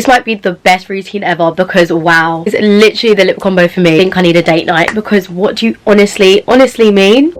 This might be the best routine ever because wow, it's literally the lip combo for me. I think I need a date night because what do you honestly mean?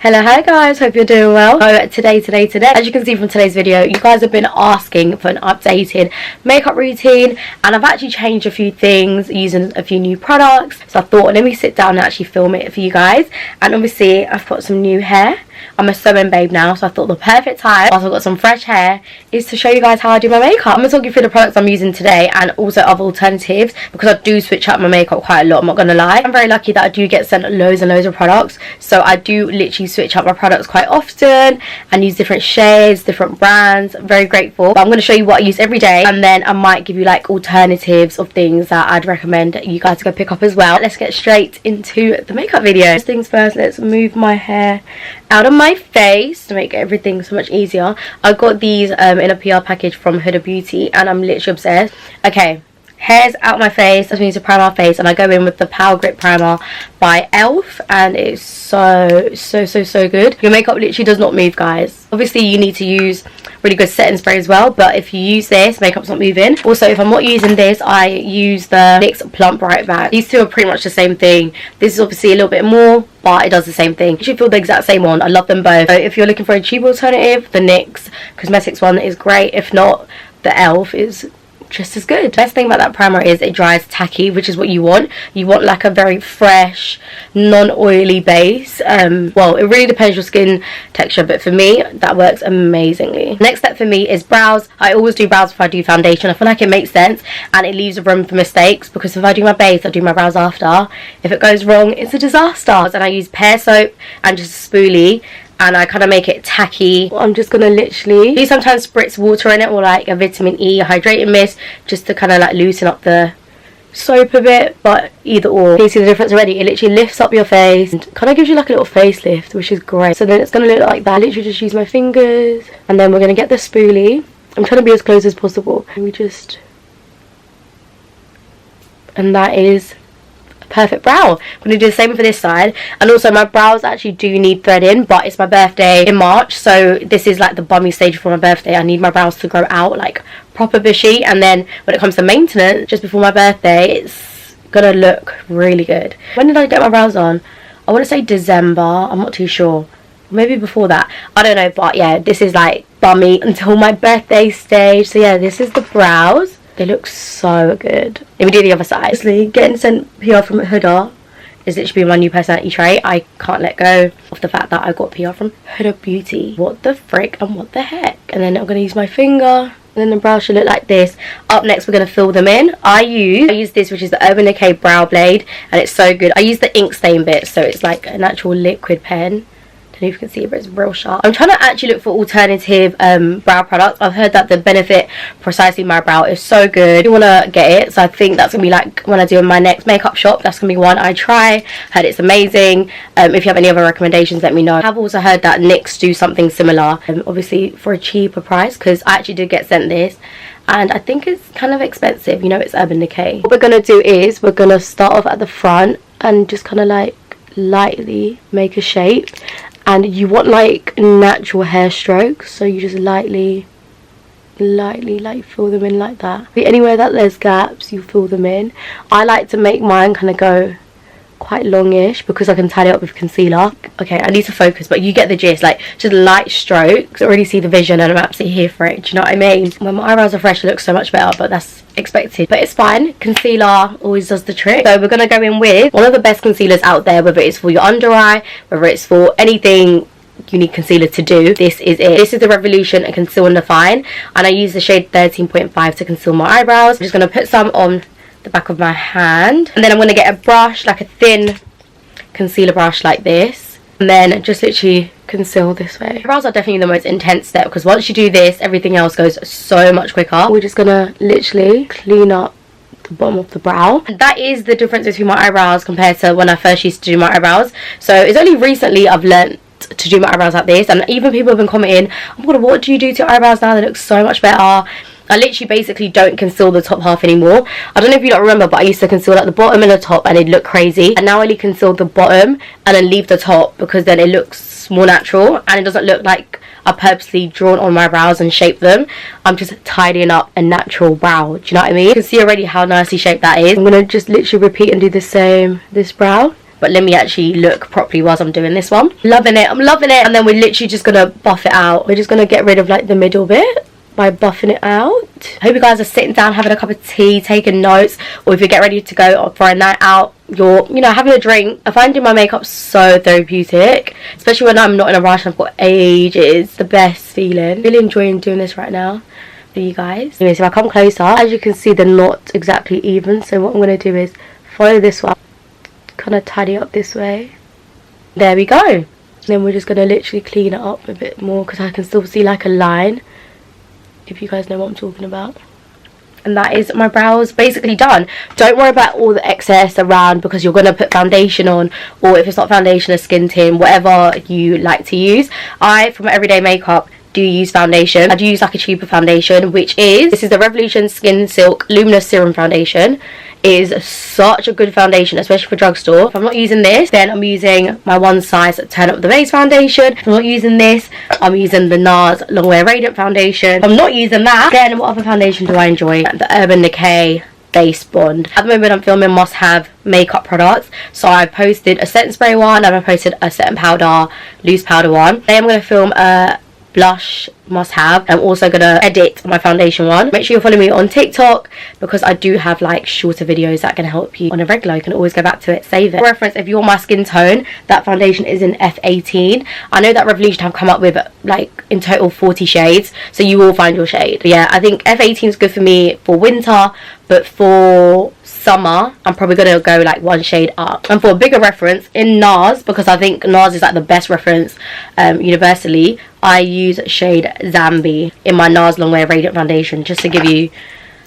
Hello, hi guys, hope you're doing well. So today, as you can see from today's video, you guys have been asking for an updated makeup routine, and I've actually changed a few things using a few new products. So I thought, let me sit down and actually film it for you guys. And obviously I've got some new hair. I'm a sewing babe now, so I thought the perfect time, whilst I've got some fresh hair, is to show you guys how I do my makeup. I'm going to talk you through the products I'm using today and also other alternatives, because I do switch up my makeup quite a lot, I'm not going to lie. I'm very lucky that I do get sent loads and loads of products, so I do literally switch up my products quite often and use different shades, different brands. I'm very grateful. But I'm going to show you what I use every day, and then I might give you like alternatives of things that I'd recommend you guys to go pick up as well. Let's get straight into the makeup video. First things first, let's move my hair out of my face to make everything so much easier. I got these in a PR package from Huda Beauty and I'm literally obsessed. Okay, hair's out my face. I need to prime our face, and I go in with the Power Grip Primer by e.l.f. and it's so good. Your makeup literally does not move, guys. Obviously you need to use really good setting spray as well, but if you use this, makeup's not moving. Also, if I'm not using this, I use the NYX Plump Bright Matte. These two are pretty much the same thing. This is obviously a little bit more, but it does the same thing. You should feel the exact same on. I love them both. So if you're looking for a cheap alternative, the NYX Cosmetics one is great. If not, the e.l.f. is just as good. Best thing about that primer is it dries tacky, which is what you want. You want like a very fresh, non-oily base. Well, it really depends your skin texture, but for me that works amazingly. Next step for me is brows. I always do brows before I do foundation. I feel like it makes sense and it leaves room for mistakes, because if I do my base, I do my brows after. If it goes wrong, it's a disaster. And I use pear soap and just a spoolie, and I kind of make it tacky. I'm just gonna literally do sometimes spritz water in it, or like a vitamin E hydrating mist, just to kind of like loosen up the soap a bit. But either or, you see the difference already. It literally lifts up your face and kind of gives you like a little facelift, which is great. So then it's gonna look like that. I literally just use my fingers, and then we're gonna get the spoolie. I'm trying to be as close as possible, and that is perfect brow. I'm going to do the same for this side. And also my brows actually do need threading, but it's my birthday in March, so this is like the bummy stage for my birthday. I need my brows to grow out like proper bushy, and then when it comes to maintenance just before my birthday, it's gonna look really good. When did I get my brows on? I want to say December, I'm not too sure, maybe before that, I don't know. But yeah, this is like bummy until my birthday stage. So yeah, this is the brows. They look so good. Let me do the other side. Honestly, getting sent PR from Huda is literally my new personality trait. I can't let go of the fact that I got PR from Huda Beauty. What the frick and what the heck? And then I'm going to use my finger, and then the brow should look like this. Up next, we're going to fill them in. I use this, which is the Urban Decay Brow Blade, and it's so good. I use the ink stain bit, so it's like an actual liquid pen. I don't know if you can see it, but it's real sharp. I'm trying to actually look for alternative brow products. I've heard that the Benefit Precisely My Brow is so good. I want to get it, so I think that's going to be like when I do my next makeup shop, that's going to be one I try. Heard it's amazing. If you have any other recommendations, let me know. I've also heard that NYX do something similar, obviously for a cheaper price, because I actually did get sent this and I think it's kind of expensive. You know, it's Urban Decay. What we're going to do is we're going to start off at the front and just kind of like lightly make a shape. And you want like natural hair strokes, so you just lightly like fill them in like that. Anywhere that there's gaps, you fill them in. I like to make mine kind of go quite longish because I can tie it up with concealer. Okay, I need to focus, but you get the gist. Like just light strokes. I already see the vision and I'm absolutely here for it. Do you know what I mean? When my eyebrows are fresh, it looks so much better, but that's expected, but it's fine. Concealer always does the trick. So we're gonna go in with one of the best concealers out there, whether it's for your under eye, whether it's for anything you need concealer to do. This is it. This is the Revolution and Conceal and Define, and I use the shade 13.5 to conceal my eyebrows. I'm just gonna put some on the back of my hand, and then I'm going to get a brush, like a thin concealer brush like this, and then just literally conceal this way. Brows are definitely the most intense step, because once you do this, everything else goes so much quicker. We're just going to literally clean up the bottom of the brow. And that is the difference between my eyebrows compared to when I first used to do my eyebrows. So it's only recently I've learnt to do my eyebrows like this, and even people have been commenting, oh my god, what do you do to your eyebrows now? They look so much better. I literally basically don't conceal the top half anymore. I don't know if you don't remember, but I used to conceal like the bottom and the top and it'd look crazy. And now I only conceal the bottom and then leave the top, because then it looks more natural and it doesn't look like are purposely drawn on my brows and shaped them. I'm just tidying up a natural brow. Do you know what I mean? You can see already how nicely shaped that is. I'm gonna just literally repeat and do the same this brow. But let me actually look properly whilst I'm doing this one. Loving it, I'm loving it. And then we're literally just gonna buff it out. We're just gonna get rid of like the middle bit by buffing it out. I hope you guys are sitting down having a cup of tea, taking notes, or if you get ready to go for a night out, you're, you know, having a drink. I find doing my makeup so therapeutic, especially when I'm not in a rush and I've got ages. The best feeling. Really enjoying doing this right now for you guys. Anyways, if I come closer, as you can see, they're not exactly even, so what I'm going to do is follow this one, kind of tidy up this way. There we go. And then we're just going to literally clean it up a bit more, because I can still see like a line, if you guys know what I'm talking about. And that is my brows basically done. Don't worry about all the excess around, because you're going to put foundation on, or if it's not foundation, a skin tint, whatever you like to use. For my everyday makeup, do use foundation. I do use like a cheaper foundation, which is, this is the Revolution Skin Silk Luminous Serum Foundation. It is such a good foundation, especially for drugstore. If I'm not using this, then I'm using my one size Turn Up the Base foundation. If I'm not using this, I'm using the NARS Long Wear Radiant foundation. If I'm not using that, then what other foundation do I enjoy? The Urban Decay Base Bond. At the moment I'm filming must have makeup products, so I posted a setting spray one and I posted a setting powder, loose powder one. Today I'm going to film a blush must have. I'm also gonna edit my foundation one. Make sure you follow me on TikTok, because I do have like shorter videos that can help you on a regular. You can always go back to it, save it. For reference, if you're my skin tone, that foundation is in F18. I know that Revolution have come up with like in total 40 shades, so you will find your shade. But yeah, I think F18 is good for me for winter, but for summer I'm probably gonna go like one shade up. And for a bigger reference, in NARS, because I think NARS is like the best reference universally, I use shade Zambi in my NARS Long Wear Radiant foundation, just to give you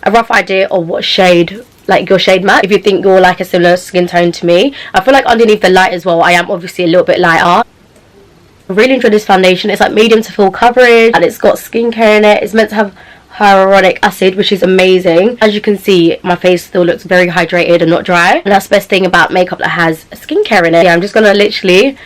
a rough idea of what shade, like your shade match, if you think you're like a similar skin tone to me. I feel like underneath the light as well, I am obviously a little bit lighter. I really enjoy this foundation. It's like medium to full coverage, and it's got skincare in it. It's meant to have hyaluronic acid, which is amazing. As you can see, my face still looks very hydrated and not dry, and that's the best thing about makeup that has skincare in it. Yeah, I'm just gonna literally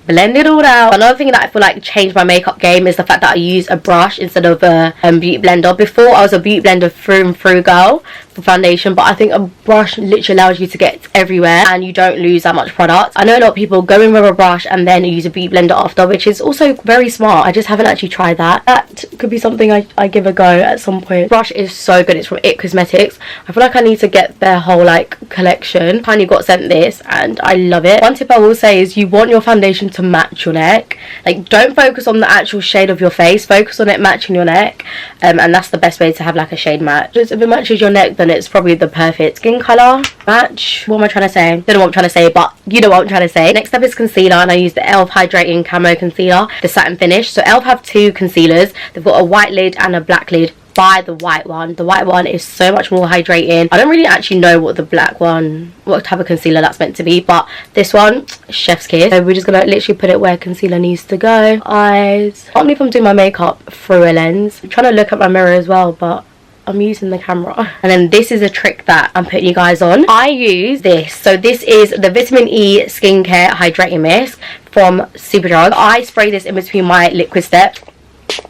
blend it all out. Another thing that I feel like changed my makeup game is the fact that I use a brush instead of a beauty blender. Before I was a beauty blender through and through girl for foundation, but I think a brush literally allows you to get everywhere and you don't lose that much product. I know a lot of people go in with a brush and then use a beauty blender after, which is also very smart. I just haven't actually tried that. That could be something I give a go at some point. Brush is so good. It's from It Cosmetics. I feel like I need to get their whole like collection. Kindly got sent this and I love it. One tip I will say is you want your foundation to match your neck. Like, don't focus on the actual shade of your face, focus on it matching your neck, and that's the best way to have like a shade match. Just if it matches your neck, then it's probably the perfect skin color match. What am I trying to say? Don't know what I'm trying to say, but you know what I'm trying to say. Next up is concealer, and I use the e.l.f. Hydrating Camo Concealer, the satin finish. So e.l.f. have two concealers. They've got a white lid and a black lid. Buy the white one. The white one is so much more hydrating. I don't really actually know what the black one, what type of concealer that's meant to be, but this one, chef's kiss. So we're just gonna literally put it where concealer needs to go. Eyes. I can't believe I'm doing my makeup through a lens. I'm trying to look at my mirror as well, but I'm using the camera. And then this is a trick that I'm putting you guys on. I use this. So this is the Vitamin E Skincare Hydrating Mist from Superdrug. I spray this in between my liquid steps,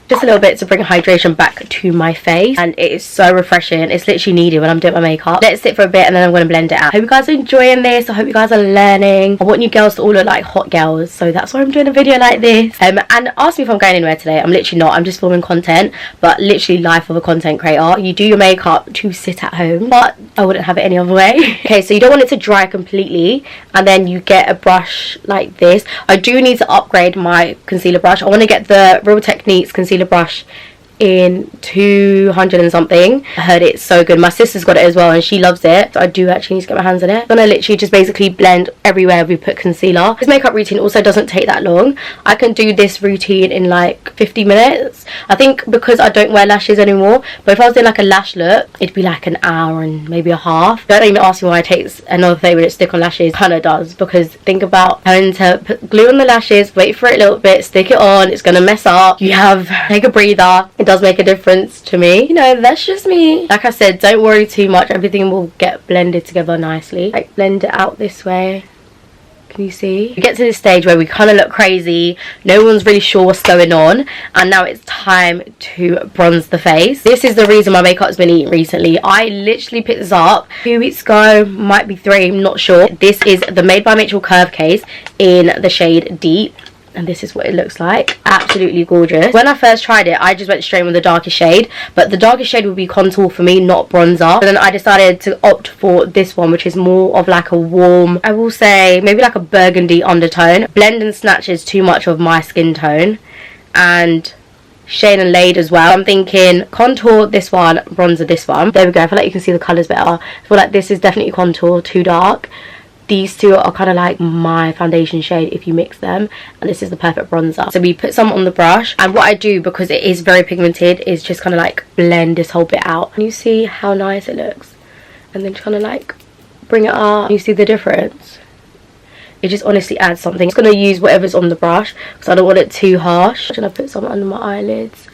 just a little bit to bring hydration back to my face, and it is so refreshing. It's literally needed when I'm doing my makeup. Let it sit for a bit and then I'm going to blend it out. I hope you guys are enjoying this. I hope you guys are learning. I want you girls to all look like hot girls, so that's why I'm doing a video like this. And ask me if I'm going anywhere today. I'm literally not. I'm just filming content, but literally life of a content creator. You do your makeup to sit at home, but I wouldn't have it any other way. Okay, so you don't want it to dry completely, and then you get a brush like this. I do need to upgrade my concealer brush. I want to get the Real Techniques concealer brush in 200 and something. I heard it's so good. My sister's got it as well and she loves it, so I do actually need to get my hands on it. I'm gonna literally just basically blend everywhere we put concealer. This makeup routine also doesn't take that long. I can do this routine in like 50 minutes. I think because I don't wear lashes anymore, but if I was doing like a lash look, it'd be like an hour and maybe a half. Don't even ask me why it takes another 30 minutes to stick on lashes. Kinda does, because think about having to put glue on the lashes, wait for it a little bit, stick it on, it's gonna mess up. You have take a breather. It does make a difference to me. You know, that's just me. Like I said, don't worry too much. Everything will get blended together nicely. Like blend it out this way. You Can you see? We get to this stage where we kind of look crazy, no one's really sure what's going on, and now it's time to bronze the face. This is the reason my makeup's been eaten recently. I literally picked this up 2 weeks ago, might be 3, I'm not sure. This is the Made by Mitchell Curve Case in the shade Deep. And this is what it looks like. Absolutely gorgeous. When I first tried it, I just went straight with the darkest shade, but the darkest shade would be contour for me, not bronzer. And then I decided to opt for this one, which is more of like a warm, I will say maybe like a burgundy undertone. Blend and snatches too much of my skin tone, and shade and laid as well. I'm thinking contour this one, bronzer this one. There we go. I feel like you can see the colours better. I feel like this is definitely contour, too dark. These two are kind of like my foundation shade if you mix them, and this is the perfect bronzer. So we put some on the brush, and what I do, because it is very pigmented, is just kind of like blend this whole bit out. And you see how nice it looks, and then just kind of like bring it up. You see the difference? It just honestly adds something. I'm just going to use whatever's on the brush because I don't want it too harsh. I'm going to put some under my eyelids.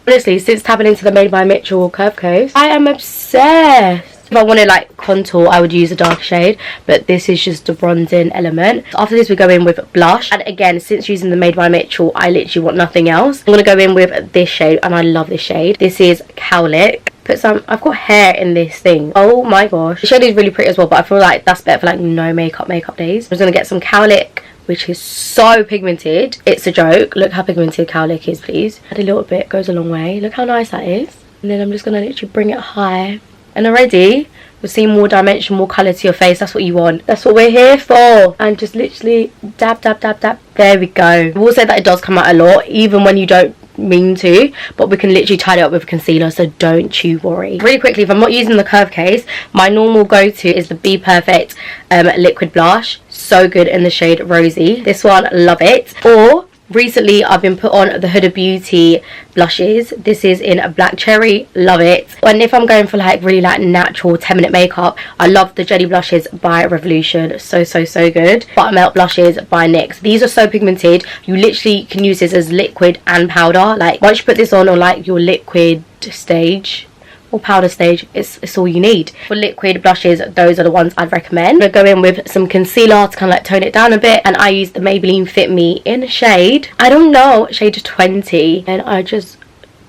Honestly, since tapping into the Made by Mitchell Curve Case, I am obsessed. If I wanted like contour, I would use a dark shade, but this is just a bronzing element. After this, we go in with blush, and again, since using the Made by Mitchell, I literally want nothing else. I'm going to go in with this shade, and I love this shade. This is Cowlick. Put some, I've got hair in this thing. Oh my gosh. The shade is really pretty as well, but I feel like that's better for like no makeup days. I'm just going to get some Cowlick, which is so pigmented. It's a joke. Look how pigmented Cowlick is, please. Add a little bit, goes a long way. Look how nice that is. And then I'm just going to literally bring it high. And already you're seeing more dimension, more colour to your face. That's what you want. That's what we're here for. And just literally dab, dab, dab, dab. There we go. I will say that it does come out a lot, even when you don't mean to, but we can literally tidy up with concealer, so don't you worry. Really quickly, if I'm not using the curve case, my normal go-to is the Be Perfect liquid blush. So good in the shade Rosy. This one, love it. Or recently I've been put on the Huda Beauty blushes. This is in Black Cherry, love it. And if I'm going for like really like natural 10-minute makeup, I love the Jelly blushes by Revolution. So good. Buttermelt blushes by NYX. These are so pigmented, you literally can use this as liquid and powder. Like once you put this on like your liquid stage or powder stage, it's all you need. For liquid blushes, those are the ones I'd recommend. I'm gonna go in with some concealer to kind of like tone it down a bit, and I use the Maybelline Fit Me in shade, I don't know, shade 20, and I just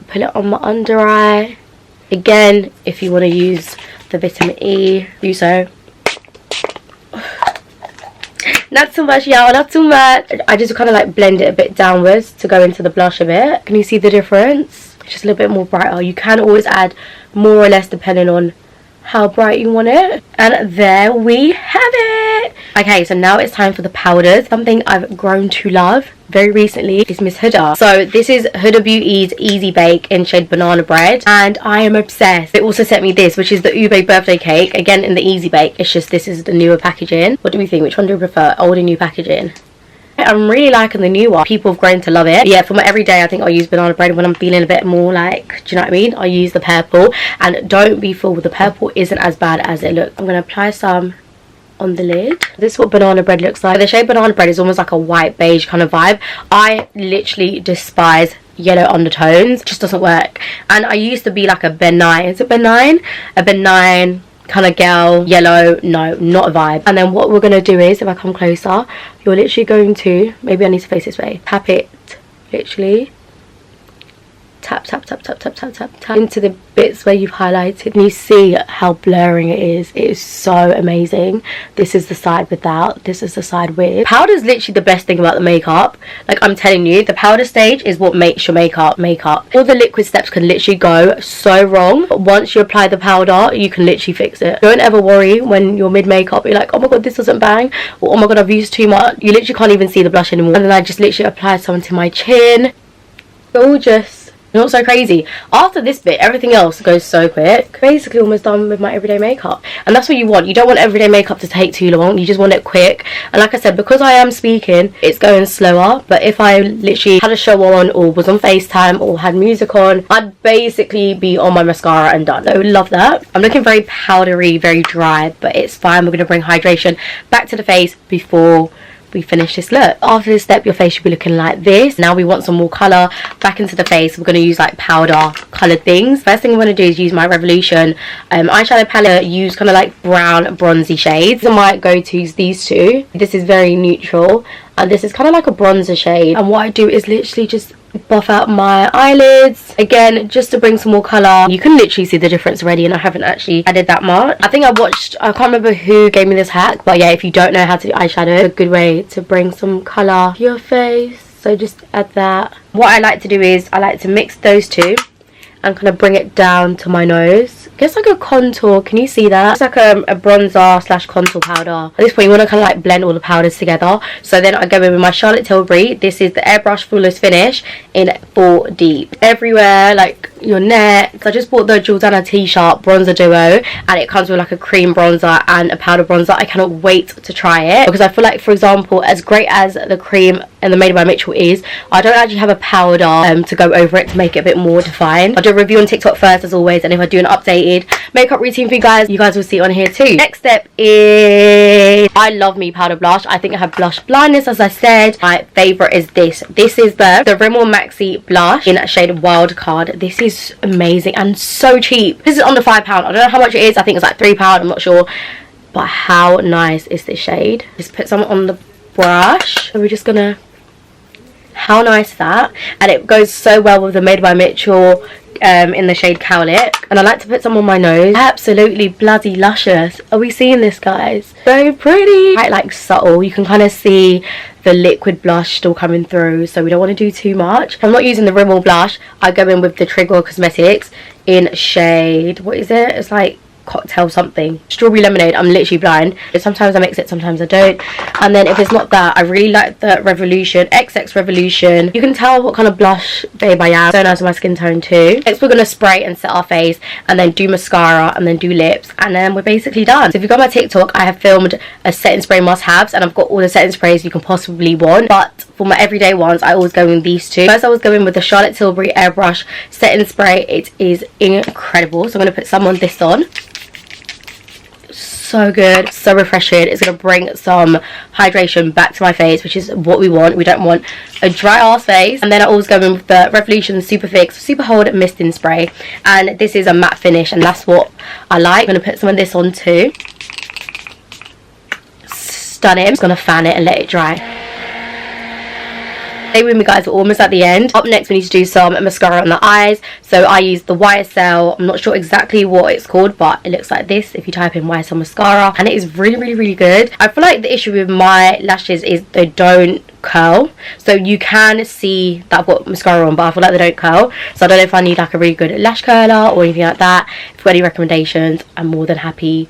put it on my under eye. Again, if you want to use the vitamin E, do so. Not too much, y'all, not too much. I just kind of like blend it a bit downwards to go into the blush a bit. Can you see the difference? It's just a little bit more brighter. You can always add more or less depending on how bright you want it. And there we have it. Okay, so now it's time for the powders. Something I've grown to love very recently is Miss Huda. So this is Huda Beauty's Easy Bake in shade Banana Bread, and I am obsessed. They also sent me this, which is the Ube birthday cake, again in the Easy Bake. It's just this is the newer packaging. What do we think? Which one do we prefer? Old and new packaging? I'm really liking the new one. People have grown to love it. Yeah, for my everyday, I think I'll use Banana Bread. When I'm feeling a bit more like, do you know what I mean, I'll use the purple. And don't be fooled, the purple isn't as bad as it looks. I'm going to apply some on the lid. This is what Banana Bread looks like. The shade Banana Bread is almost like a white beige kind of vibe. I literally despise yellow undertones. It just doesn't work. And I used to be like a benign, is it benign? A benign kind of girl. Yellow, no, not a vibe. And then what we're going to do is, if I come closer, you're literally going to, maybe I need to face this way, tap it, literally tap tap tap tap tap tap tap tap into the bits where you've highlighted, and you see how blurring it is. It is so amazing. This is the side without, this is the side with. Powder is literally the best thing about the makeup. Like I'm telling you, the powder stage is what makes your makeup. All the liquid steps can literally go so wrong, but once you apply the powder, you can literally fix it. Don't ever worry when you're mid makeup, you're like, oh my god, this doesn't bang, or oh my god, I've used too much. You literally can't even see the blush anymore. And then I just literally applied some to my chin. Gorgeous. Not so crazy. After this bit, everything else goes so quick. Basically almost done with my everyday makeup, and that's what you want. You don't want everyday makeup to take too long. You just want it quick. And like I said, because I am speaking, it's going slower. But if I literally had a show on or was on FaceTime or had music on, I'd basically be on my mascara and done. So love that. I'm looking very powdery, very dry, but it's fine. We're going to bring hydration back to the face before we finish this look. After this step, your face should be looking like this. Now we want some more colour back into the face. We're going to use like powder coloured things. First thing I'm going to do is use my Revolution eyeshadow palette. Use kind of like brown bronzy shades. I might go to use these two. This is very neutral and this is kind of like a bronzer shade, and what I do is literally just buff out my eyelids again just to bring some more colour. You can literally see the difference already, and I haven't actually added that much. I think I can't remember who gave me this hack, but yeah, if you don't know how to do eyeshadow, it's a good way to bring some colour to your face. So just add that. What I like to do is I like to mix those two and kind of bring it down to my nose. It's like a contour, can you see that? It's like a bronzer slash contour powder. At this point you want to kind of like blend all the powders together. So then I go in with my Charlotte Tilbury. This is the Airbrush Flawless Finish in Full Deep. Everywhere, like your neck. I just bought the Jordana T-Sharp bronzer duo, and it comes with like a cream bronzer and a powder bronzer. I cannot wait to try it, because I feel like, for example, as great as the cream and the Made by Mitchell is, I don't actually have a powder to go over it to make it a bit more defined. I'll do a review on TikTok first as always, and if I do an updated makeup routine for you guys will see it on here too. Next step is, I love me powder blush. I think I have blush blindness, as I said. My favourite is this. This is the Rimmel Maxi blush in shade Wild Card. This is amazing and so cheap. This is under £5. I don't know how much it is. I think it's like £3, I'm not sure. But how nice is this shade? Just put some on the brush. So we're just gonna, how nice is that? And it goes so well with the Made by Mitchell in the shade Cowlick. And I like to put some on my nose. Absolutely bloody luscious. Are we seeing this, guys? So pretty. Quite like subtle. You can kind of see the liquid blush still coming through, so we don't want to do too much. If I'm not using the Rimmel blush, I go in with the Trigger Cosmetics in shade, what is it? It's like cocktail something, strawberry lemonade. I'm literally blind. Sometimes I mix it, sometimes I don't. And then if it's not that, I really like the Revolution XX Revolution. You can tell what kind of blush babe I am. So nice with my skin tone too. Next we're going to spray and set our face, and then do mascara, and then do lips, and then we're basically done. So if you've got my TikTok, I have filmed a setting spray must-haves, and I've got all the setting sprays you can possibly want. But for my everyday ones, I always go in these two. First I was going with the Charlotte Tilbury Airbrush setting spray. It is incredible. So I'm going to put some on this on. So good, so refreshing. It's going to bring some hydration back to my face, which is what we want. We don't want a dry ass face. And then I always go in with the Revolution Super Fix Super Hold Misting Spray, and this is a matte finish, and that's what I like. I'm going to put some of this on too. Stunning. I'm just going to fan it and let it dry. Stay with me, guys, we're almost at the end. Up next we need to do some mascara on the eyes. So I use the YSL, I'm not sure exactly what it's called, but it looks like this if you type in YSL mascara, and it is really good. I feel like the issue with my lashes is they don't curl, so you can see that I've got mascara on, but I feel like they don't curl. So I don't know if I need like a really good lash curler or anything like that. If you've got any recommendations, I'm more than happy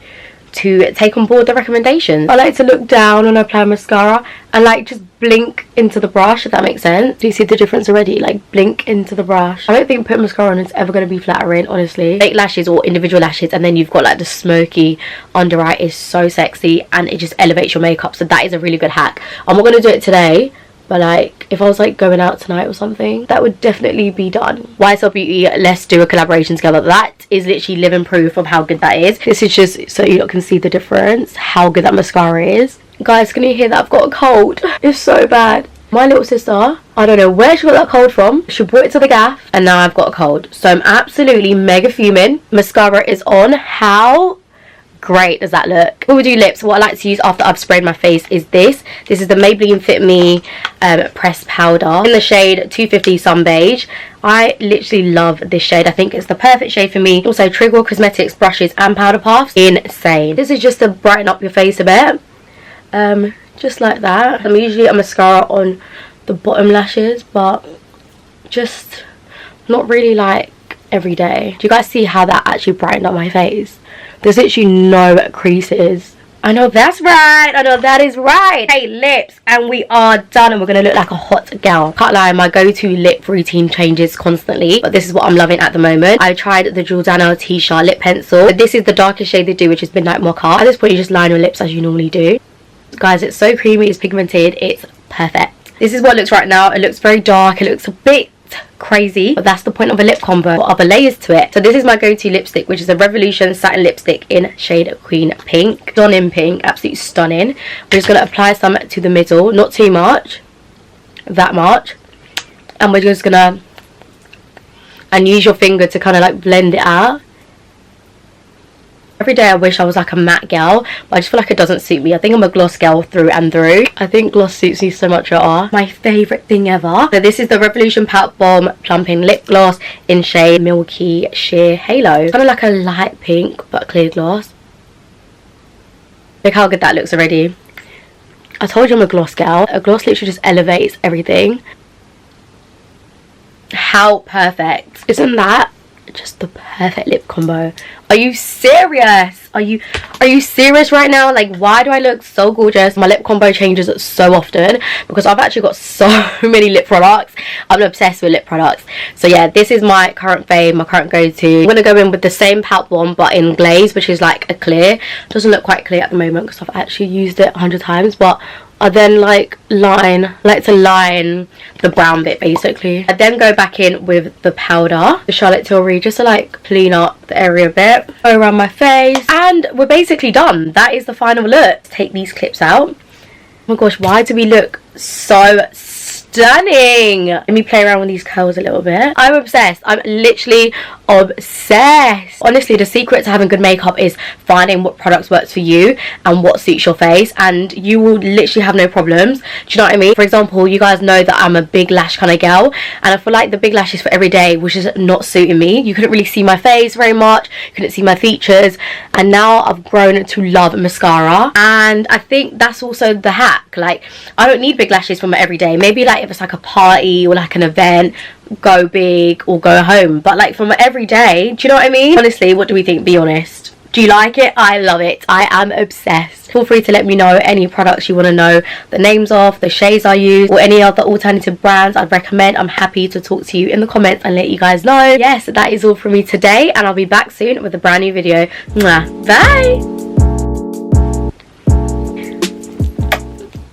to take on board the recommendations. I like to look down when I apply mascara and like just blink into the brush, if that makes sense. Do you see the difference already? Like blink into the brush. I don't think putting mascara on is ever going to be flattering, honestly. Fake lashes or individual lashes, and then you've got like the smoky under eye, is so sexy and it just elevates your makeup. So that is a really good hack. I'm not going to do it today, but like if I was like going out tonight or something, that would definitely be done. YSL Beauty, let's do a collaboration together. That is literally living proof of how good that is. This is just so you lot can see the difference, how good that mascara is. Guys, can you hear that? I've got a cold. It's so bad. My little sister, I don't know where she got that cold from. She brought it to the gaff and now I've got a cold. So I'm absolutely mega fuming. Mascara is on. How great does that look? When we do lips, what I like to use after I've sprayed my face is this. This is the Maybelline Fit Me pressed powder in the shade 250 Sun Beige. I literally love this shade. I think it's the perfect shade for me. Also, Trigger Cosmetics brushes and powder puffs, insane. This is just to brighten up your face a bit, just like that. I'm usually a mascara on the bottom lashes, but just not really like every day. Do you guys see how that actually brightened up my face? There's literally no creases. I know that's right. I know that is right. Hey, lips, and we are done, and we're gonna look like a hot gal. Can't lie, my go-to lip routine changes constantly, but this is what I'm loving at the moment. I tried the Jordana T-Sharp lip pencil. This is the darkest shade they do, which is Midnight Mocha. At this point you just line your lips as you normally do. Guys, it's so creamy, it's pigmented, it's perfect. This is what it looks right now. It looks very dark, it looks a bit crazy, but that's the point of a lip combo, or other layers to it. So this is my go-to lipstick, which is a Revolution satin lipstick in shade Queen Pink. Stunning pink, absolutely stunning. We're just going to apply some to the middle, not too much, that much, and we're just gonna use your finger to kind of like blend it out. Every day I wish I was like a matte girl, but I just feel like it doesn't suit me. I think I'm a gloss girl through and through. I think gloss suits me so much better. My favourite thing ever. So this is the Revolution Pout Bomb Plumping Lip Gloss in shade Milky Sheer Halo. Kind of like a light pink but clear gloss. Look how good that looks already. I told you I'm a gloss girl. A gloss literally just elevates everything. How perfect. Isn't that just the perfect lip combo? Are you serious? Are you serious right now? Like, why do I look so gorgeous? My lip combo changes so often because I've actually got so many lip products. I'm obsessed with lip products. So yeah, this is my current fave, my current go-to. I'm gonna go in with the same Pout Bomb but in glaze, which is like a clear. Doesn't look quite clear at the moment because I've actually used it 100 times, but I then like to line the brown bit basically. I then go back in with the powder, the Charlotte Tilbury, just to like clean up the area a bit, go around my face, and we're basically done. That is the final look. Let's take these clips out. Oh my gosh, why do we look so stunning? Let me play around with these curls a little bit. I'm obsessed. I'm literally obsessed. Honestly, the secret to having good makeup is finding what products works for you and what suits your face, and you will literally have no problems. Do you know what I mean? For example, you guys know that I'm a big lash kind of girl, and I feel like the big lashes for every day was just not suiting me. You couldn't really see my face very much, you couldn't see my features, and now I've grown to love mascara, and I think that's also the hack. Like, I don't need big lashes for my everyday. Maybe like if it's like a party or like an event, go big or go home, but like for my everyday, do you know what I mean? Honestly, what do we think? Be honest. Do you like it? I love it. I am obsessed. Feel free to let me know any products you want to know the names of, the shades I use, or any other alternative brands I'd recommend. I'm happy to talk to you in the comments and let you guys know. Yes, that is all from me today, and I'll be back soon with a brand new video. Mwah. Bye.